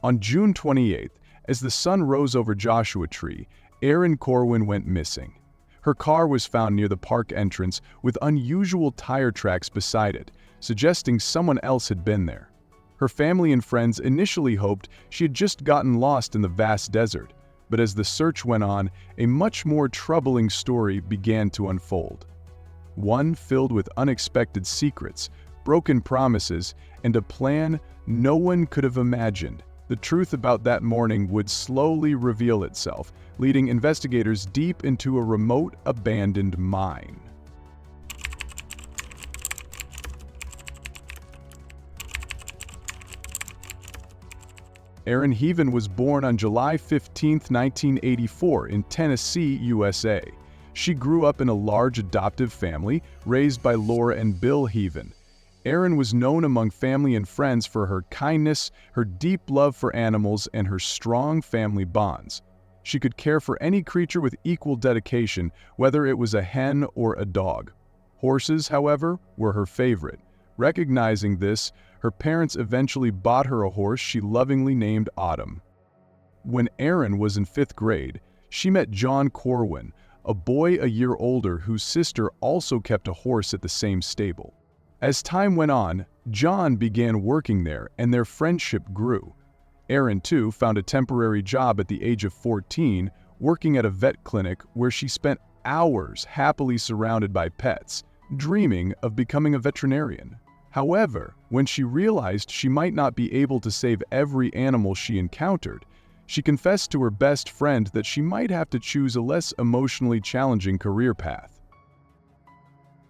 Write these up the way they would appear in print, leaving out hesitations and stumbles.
On June 28th, as the sun rose over Joshua Tree, Erin Corbin went missing. Her car was found near the park entrance with unusual tire tracks beside it, suggesting someone else had been there. Her family and friends initially hoped she had just gotten lost in the vast desert, but as the search went on, a much more troubling story began to unfold. One filled with unexpected secrets, broken promises, and a plan no one could have imagined. The truth about that morning would slowly reveal itself, leading investigators deep into a remote, abandoned mine. Erin Corbin was born on July 15, 1984 in Tennessee, USA. She grew up in a large adoptive family, raised by Laura and Bill Corbin. Erin was known among family and friends for her kindness, her deep love for animals, and her strong family bonds. She could care for any creature with equal dedication, whether it was a hen or a dog. Horses, however, were her favorite. Recognizing this, her parents eventually bought her a horse she lovingly named Autumn. When Erin was in 5th grade, she met John Corwin, a boy a year older whose sister also kept a horse at the same stable. As time went on, John began working there and their friendship grew. Erin, too, found a temporary job at the age of 14, working at a vet clinic where she spent hours happily surrounded by pets, dreaming of becoming a veterinarian. However, when she realized she might not be able to save every animal she encountered, she confessed to her best friend that she might have to choose a less emotionally challenging career path.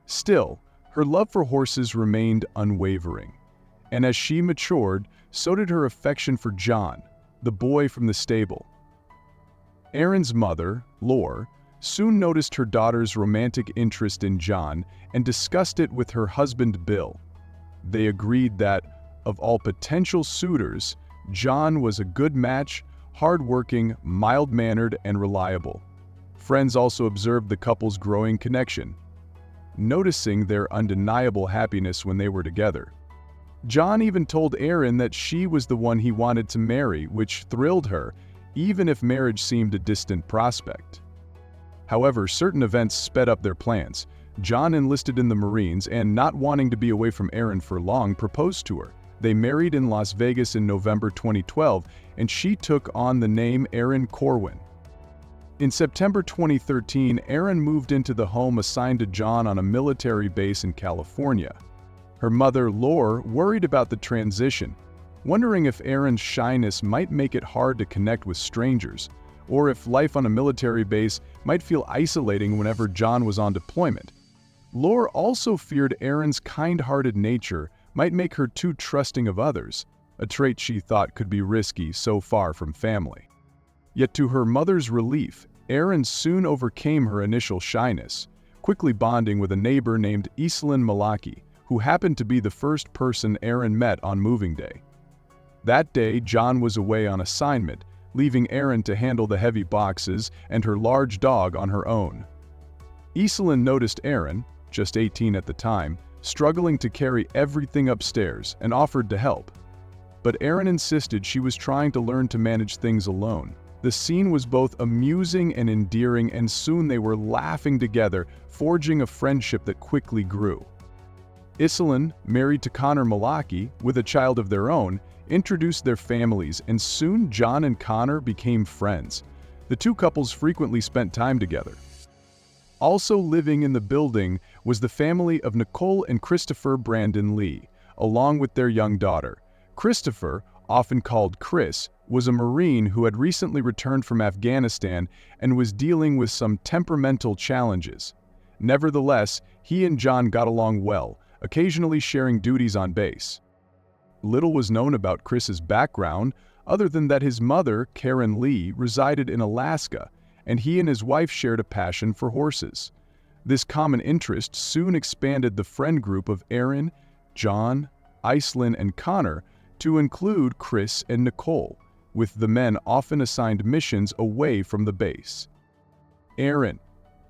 Still, her love for horses remained unwavering, and as she matured, so did her affection for John, the boy from the stable. Erin's mother, Laura, soon noticed her daughter's romantic interest in John and discussed it with her husband Bill. They agreed that, of all potential suitors, John was a good match, hardworking, mild-mannered, and reliable. Friends also observed the couple's growing connection, noticing their undeniable happiness when they were together. John even told Erin that she was the one he wanted to marry, which thrilled her, even if marriage seemed a distant prospect. However, certain events sped up their plans. John enlisted in the Marines and, not wanting to be away from Erin for long, proposed to her. They married in Las Vegas in November 2012, and she took on the name Erin Corbin. In September 2013, Erin moved into the home assigned to John on a military base in California. Her mother, Laura, worried about the transition, wondering if Erin's shyness might make it hard to connect with strangers, or if life on a military base might feel isolating whenever John was on deployment. Laura also feared Erin's kind-hearted nature might make her too trusting of others, a trait she thought could be risky so far from family. Yet to her mother's relief, Erin soon overcame her initial shyness, quickly bonding with a neighbor named Iselin Malaki, who happened to be the first person Erin met on moving day. That day, John was away on assignment, leaving Erin to handle the heavy boxes and her large dog on her own. Iselin noticed Erin, just 18 at the time, struggling to carry everything upstairs and offered to help. But Erin insisted she was trying to learn to manage things alone. The scene was both amusing and endearing, and soon they were laughing together, forging a friendship that quickly grew. Iselin, married to Connor Malaki, with a child of their own, introduced their families, and soon John and Connor became friends. The two couples frequently spent time together. Also living in the building was the family of Nicole and Christopher Brandon Lee, along with their young daughter. Christopher, often called Chris, was a Marine who had recently returned from Afghanistan and was dealing with some temperamental challenges. Nevertheless, he and John got along well, occasionally sharing duties on base. Little was known about Chris's background, other than that his mother, Karen Lee, resided in Alaska, and he and his wife shared a passion for horses. This common interest soon expanded the friend group of Erin, John, Iselin, and Connor to include Chris and Nicole, with the men often assigned missions away from the base. Erin,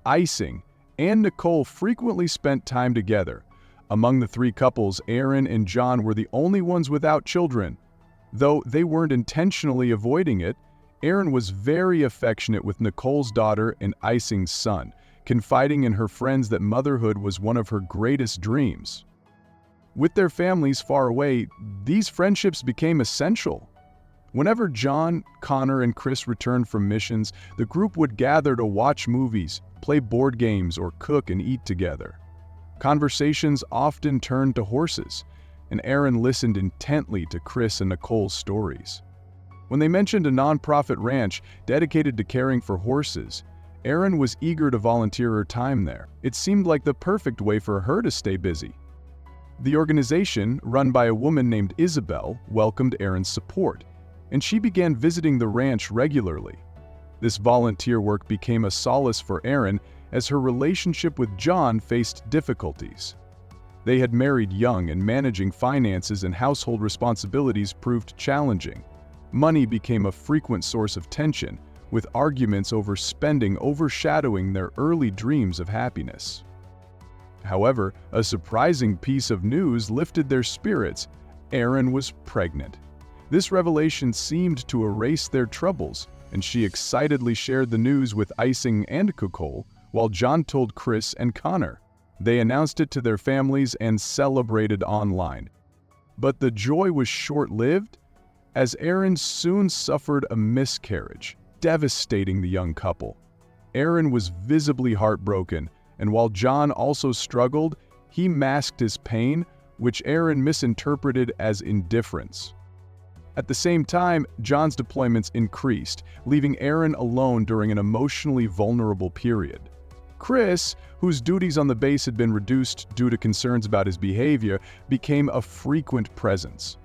Ising, and Nicole frequently spent time together. Among the three couples, Erin and John were the only ones without children. Though they weren't intentionally avoiding it, Erin was very affectionate with Nicole's daughter and Ising's son, confiding in her friends that motherhood was one of her greatest dreams. With their families far away, these friendships became essential. Whenever John, Connor, and Chris returned from missions, the group would gather to watch movies, play board games, or cook and eat together. Conversations often turned to horses, and Erin listened intently to Chris and Nicole's stories. When they mentioned a nonprofit ranch dedicated to caring for horses, Erin was eager to volunteer her time there. It seemed like the perfect way for her to stay busy. The organization, run by a woman named Isabel, welcomed Erin's support, and she began visiting the ranch regularly. This volunteer work became a solace for Erin as her relationship with John faced difficulties. They had married young, and managing finances and household responsibilities proved challenging. Money became a frequent source of tension, with arguments over spending overshadowing their early dreams of happiness. However, a surprising piece of news lifted their spirits. Erin was pregnant. This revelation seemed to erase their troubles, and she excitedly shared the news with Ising and Nicole, while John told Chris and Connor. They announced it to their families and celebrated online. But the joy was short-lived, as Erin soon suffered a miscarriage, devastating the young couple. Erin was visibly heartbroken, and while John also struggled, he masked his pain, which Erin misinterpreted as indifference. At the same time, John's deployments increased, leaving Erin alone during an emotionally vulnerable period. Chris, whose duties on the base had been reduced due to concerns about his behavior, became a frequent presence.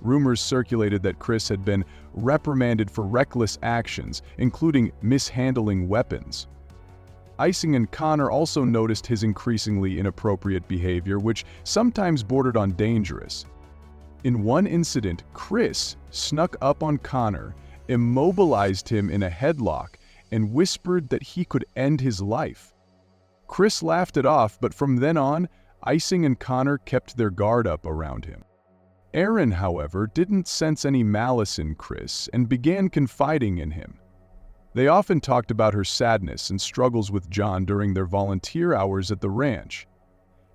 Rumors circulated that Chris had been reprimanded for reckless actions, including mishandling weapons. Ising and Connor also noticed his increasingly inappropriate behavior, which sometimes bordered on dangerous. In one incident, Chris snuck up on Connor, immobilized him in a headlock, and whispered that he could end his life. Chris laughed it off, but from then on, Ising and Connor kept their guard up around him. Erin, however, didn't sense any malice in Chris and began confiding in him. They often talked about her sadness and struggles with John during their volunteer hours at the ranch.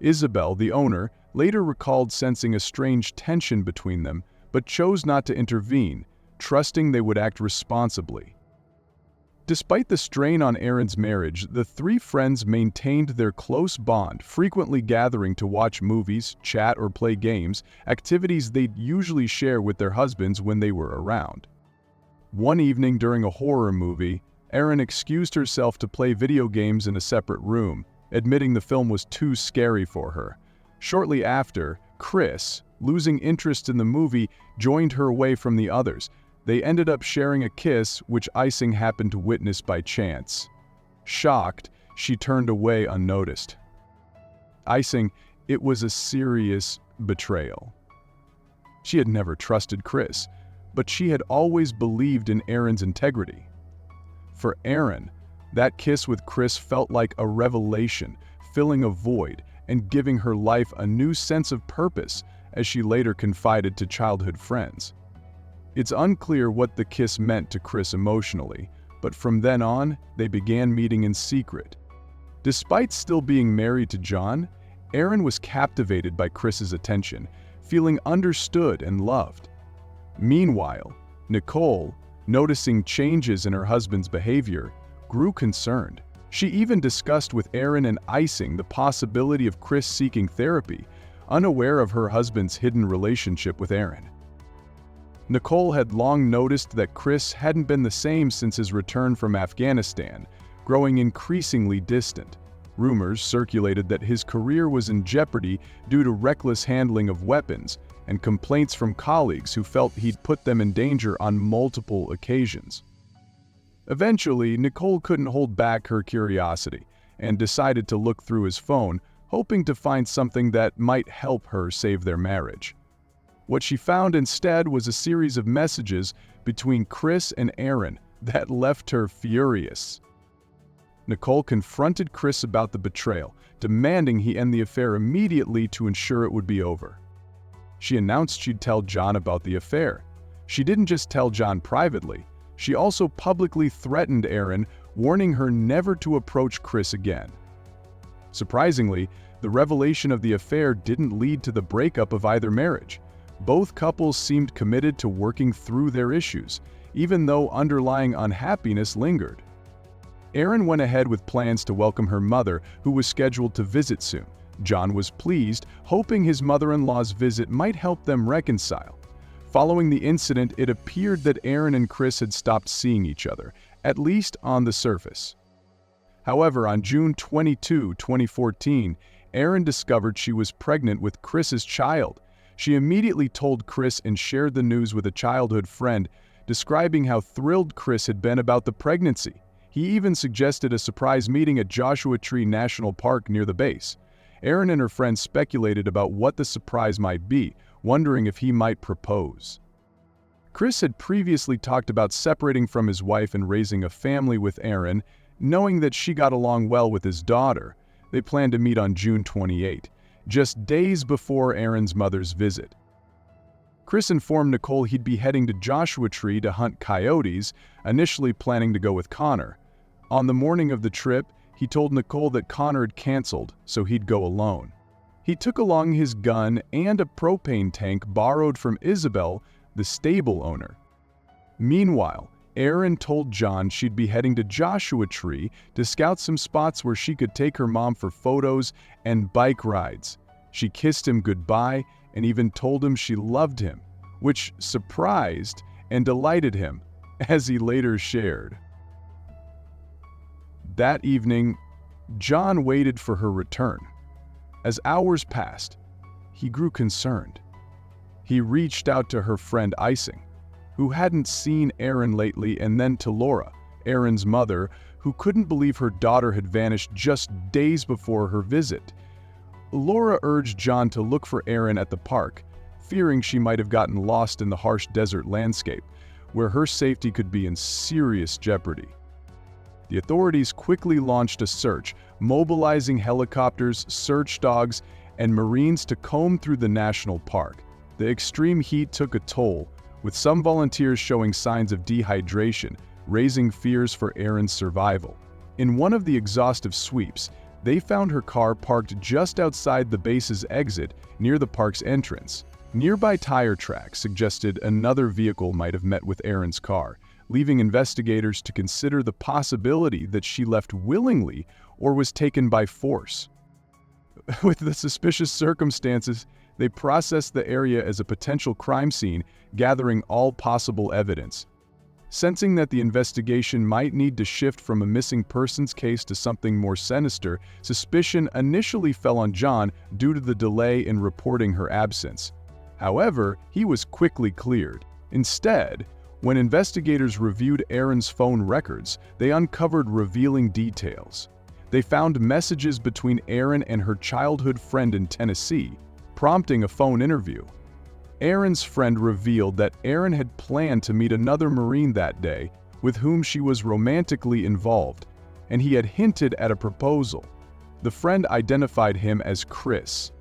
Isabel, the owner, later recalled sensing a strange tension between them, but chose not to intervene, trusting they would act responsibly. Despite the strain on Erin's marriage, the three friends maintained their close bond, frequently gathering to watch movies, chat, or play games, activities they'd usually share with their husbands when they were around. One evening during a horror movie, Erin excused herself to play video games in a separate room, admitting the film was too scary for her. Shortly after, Chris, losing interest in the movie, joined her away from the others. They ended up sharing a kiss, which Ising happened to witness by chance. Shocked, she turned away unnoticed. Ising, it was a serious betrayal. She had never trusted Chris, but she had always believed in Erin's integrity. For Erin, that kiss with Chris felt like a revelation, filling a void and giving her life a new sense of purpose, as she later confided to childhood friends. It's unclear what the kiss meant to Chris emotionally, but from then on, they began meeting in secret. Despite still being married to John, Erin was captivated by Chris's attention, feeling understood and loved. Meanwhile, Nicole, noticing changes in her husband's behavior, grew concerned. She even discussed with Erin and Ising the possibility of Chris seeking therapy, unaware of her husband's hidden relationship with Erin. Nicole had long noticed that Chris hadn't been the same since his return from Afghanistan, growing increasingly distant. Rumors circulated that his career was in jeopardy due to reckless handling of weapons, and complaints from colleagues who felt he'd put them in danger on multiple occasions. Eventually, Nicole couldn't hold back her curiosity and decided to look through his phone, hoping to find something that might help her save their marriage. What she found instead was a series of messages between Chris and Erin that left her furious. Nicole confronted Chris about the betrayal, demanding he end the affair immediately to ensure it would be over. She announced she'd tell John about the affair, She didn't just tell John privately, she also publicly threatened Erin, warning her never to approach Chris again. Surprisingly, the revelation of the affair didn't lead to the breakup of either marriage. Both couples seemed committed to working through their issues, even though underlying unhappiness lingered. Erin went ahead with plans to welcome her mother, who was scheduled to visit soon. John was pleased, hoping his mother-in-law's visit might help them reconcile. Following the incident, it appeared that Erin and Chris had stopped seeing each other, at least on the surface. However, on June 22, 2014, Erin discovered she was pregnant with Chris's child. She immediately told Chris and shared the news with a childhood friend, describing how thrilled Chris had been about the pregnancy. He even suggested a surprise meeting at Joshua Tree National Park near the base. Erin and her friend speculated about what the surprise might be, wondering if he might propose. Chris had previously talked about separating from his wife and raising a family with Erin. Knowing that she got along well with his daughter, they planned to meet on June 28, just days before Erin's mother's visit. Chris informed Nicole he'd be heading to Joshua Tree to hunt coyotes, initially planning to go with Connor. On the morning of the trip, he told Nicole that Connor had canceled, so he'd go alone. He took along his gun and a propane tank borrowed from Isabel, the stable owner. Meanwhile, Erin told John she'd be heading to Joshua Tree to scout some spots where she could take her mom for photos and bike rides. She kissed him goodbye and even told him she loved him, which surprised and delighted him, as he later shared. That evening, John waited for her return. As hours passed, he grew concerned. He reached out to her friend Icing, who hadn't seen Erin lately, and then to Laura, Erin's mother, who couldn't believe her daughter had vanished just days before her visit. Laura urged John to look for Erin at the park, fearing she might have gotten lost in the harsh desert landscape, where her safety could be in serious jeopardy. The authorities quickly launched a search, mobilizing helicopters, search dogs, and Marines to comb through the national park. The extreme heat took a toll, with some volunteers showing signs of dehydration, raising fears for Erin's survival. In one of the exhaustive sweeps, they found her car parked just outside the base's exit near the park's entrance. Nearby tire tracks suggested another vehicle might have met with Erin's car, leaving investigators to consider the possibility that she left willingly or was taken by force. With the suspicious circumstances, they processed the area as a potential crime scene, gathering all possible evidence. Sensing that the investigation might need to shift from a missing persons case to something more sinister, suspicion initially fell on John due to the delay in reporting her absence. However, he was quickly cleared. Instead, when investigators reviewed Erin's phone records, they uncovered revealing details. They found messages between Erin and her childhood friend in Tennessee, prompting a phone interview. Erin's friend revealed that Erin had planned to meet another Marine that day, with whom she was romantically involved, and he had hinted at a proposal. The friend identified him as Chris.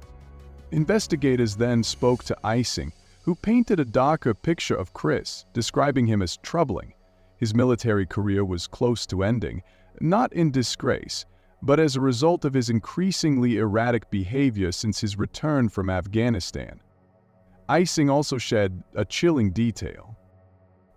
Investigators then spoke to Icing, who painted a darker picture of Chris, describing him as troubling. His military career was close to ending, not in disgrace, but as a result of his increasingly erratic behavior since his return from Afghanistan. Icing also shed a chilling detail.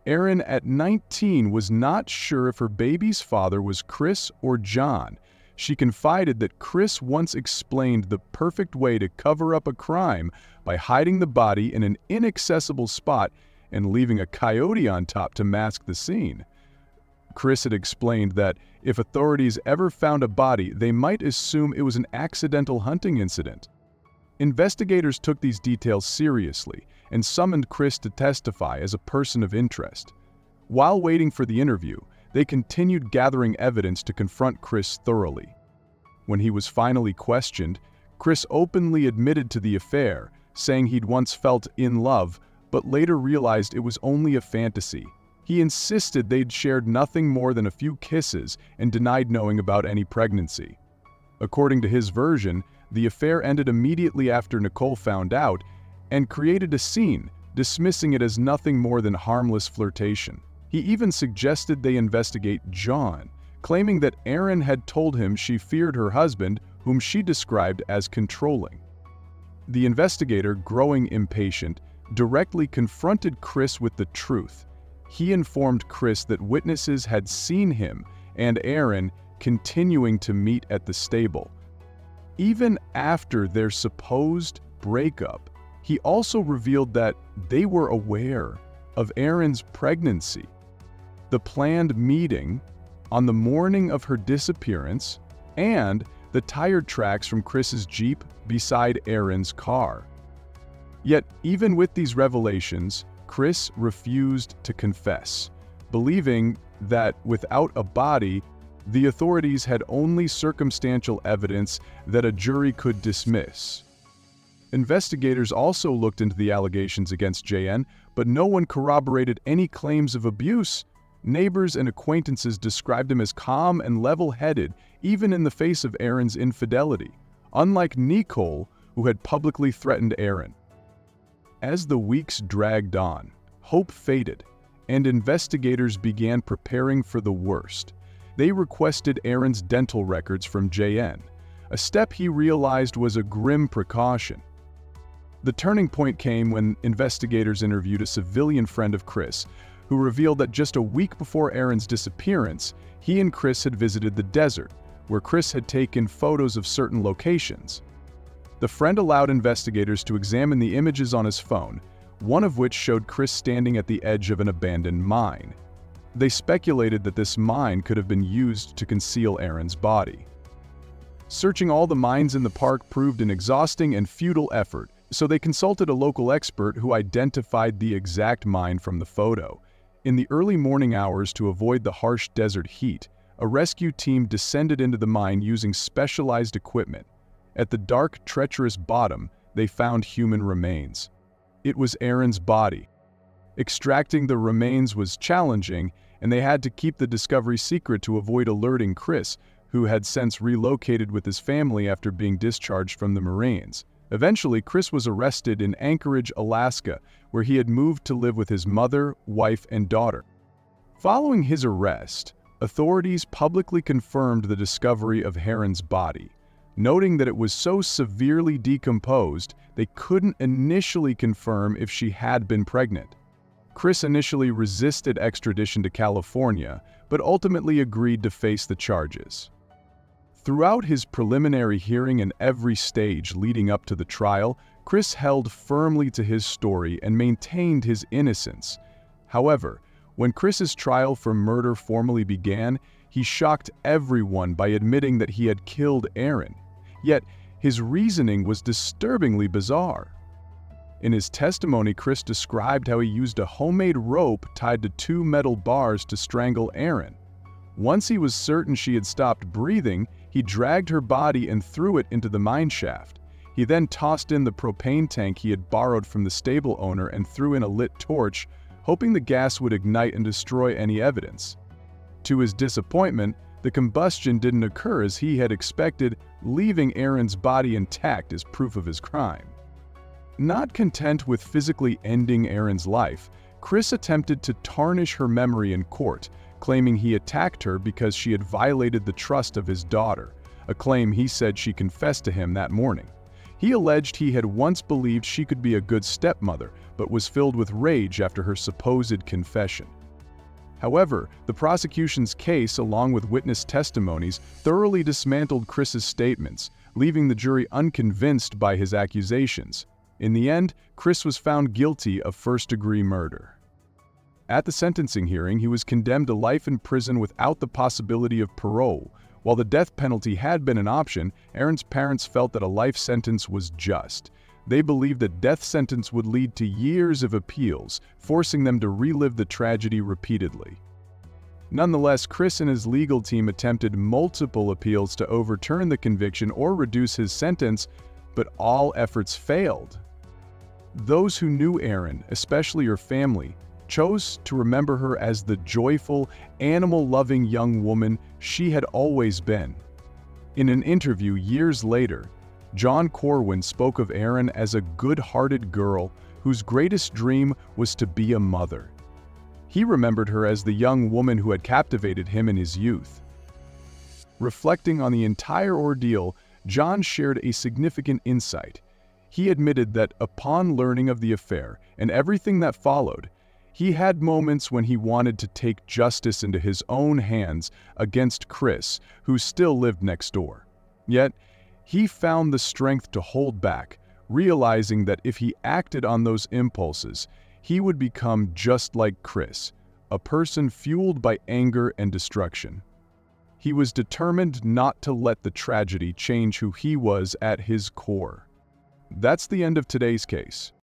Erin, at 19, was not sure if her baby's father was Chris or John. She confided that Chris once explained the perfect way to cover up a crime by hiding the body in an inaccessible spot and leaving a coyote on top to mask the scene. Chris had explained that if authorities ever found a body, they might assume it was an accidental hunting incident. Investigators took these details seriously and summoned Chris to testify as a person of interest. While waiting for the interview, they continued gathering evidence to confront Chris thoroughly. When he was finally questioned, Chris openly admitted to the affair, saying he'd once felt in love, but later realized it was only a fantasy. He insisted they'd shared nothing more than a few kisses and denied knowing about any pregnancy. According to his version, the affair ended immediately after Nicole found out and created a scene, dismissing it as nothing more than harmless flirtation. He even suggested they investigate John, claiming that Erin had told him she feared her husband, whom she described as controlling. The investigator, growing impatient, directly confronted Chris with the truth. He informed Chris that witnesses had seen him and Erin continuing to meet at the stable. Even after their supposed breakup, he also revealed that they were aware of Erin's pregnancy. The planned meeting on the morning of her disappearance, and the tire tracks from Chris's Jeep beside Erin's car. Yet, even with these revelations, Chris refused to confess, believing that without a body, the authorities had only circumstantial evidence that a jury could dismiss. Investigators also looked into the allegations against JN, but no one corroborated any claims of abuse. Neighbors and acquaintances described him as calm and level-headed, even in the face of Erin's infidelity, unlike Nicole, who had publicly threatened Erin. As the weeks dragged on, hope faded, and investigators began preparing for the worst. They requested Erin's dental records from JN, a step he realized was a grim precaution. The turning point came when investigators interviewed a civilian friend of Chris, who revealed that just a week before Erin's disappearance, he and Chris had visited the desert, where Chris had taken photos of certain locations. The friend allowed investigators to examine the images on his phone, one of which showed Chris standing at the edge of an abandoned mine. They speculated that this mine could have been used to conceal Erin's body. Searching all the mines in the park proved an exhausting and futile effort, so they consulted a local expert who identified the exact mine from the photo. In the early morning hours, to avoid the harsh desert heat, a rescue team descended into the mine using specialized equipment. At the dark, treacherous bottom, they found human remains. It was Erin's body. Extracting the remains was challenging, and they had to keep the discovery secret to avoid alerting Chris, who had since relocated with his family after being discharged from the Marines. Eventually, Chris was arrested in Anchorage, Alaska, where he had moved to live with his mother, wife, and daughter. Following his arrest, authorities publicly confirmed the discovery of Erin's body, noting that it was so severely decomposed they couldn't initially confirm if she had been pregnant. Chris initially resisted extradition to California, but ultimately agreed to face the charges. Throughout his preliminary hearing and every stage leading up to the trial, Chris held firmly to his story and maintained his innocence. However, when Chris's trial for murder formally began, he shocked everyone by admitting that he had killed Erin. Yet, his reasoning was disturbingly bizarre. In his testimony, Chris described how he used a homemade rope tied to 2 metal bars to strangle Erin. Once he was certain she had stopped breathing, he dragged her body and threw it into the mine shaft. He then tossed in the propane tank he had borrowed from the stable owner and threw in a lit torch, hoping the gas would ignite and destroy any evidence. To his disappointment, the combustion didn't occur as he had expected, leaving Erin's body intact as proof of his crime. Not content with physically ending Erin's life, Chris attempted to tarnish her memory in court, claiming he attacked her because she had violated the trust of his daughter, a claim he said she confessed to him that morning. He alleged he had once believed she could be a good stepmother, but was filled with rage after her supposed confession. However, the prosecution's case, along with witness testimonies, thoroughly dismantled Chris's statements, leaving the jury unconvinced by his accusations. In the end, Chris was found guilty of first-degree murder. At the sentencing hearing, he was condemned to life in prison without the possibility of parole. While the death penalty had been an option, Erin's parents felt that a life sentence was just. They believed that death sentence would lead to years of appeals, forcing them to relive the tragedy repeatedly. Nonetheless, Chris and his legal team attempted multiple appeals to overturn the conviction or reduce his sentence, but all efforts failed. Those who knew Erin, especially her family, chose to remember her as the joyful, animal-loving young woman she had always been. In an interview years later, John Corwin spoke of Erin as a good-hearted girl whose greatest dream was to be a mother. He remembered her as the young woman who had captivated him in his youth. Reflecting on the entire ordeal, John shared a significant insight. He admitted that upon learning of the affair and everything that followed, he had moments when he wanted to take justice into his own hands against Chris, who still lived next door. Yet, he found the strength to hold back, realizing that if he acted on those impulses, he would become just like Chris, a person fueled by anger and destruction. He was determined not to let the tragedy change who he was at his core. That's the end of today's case.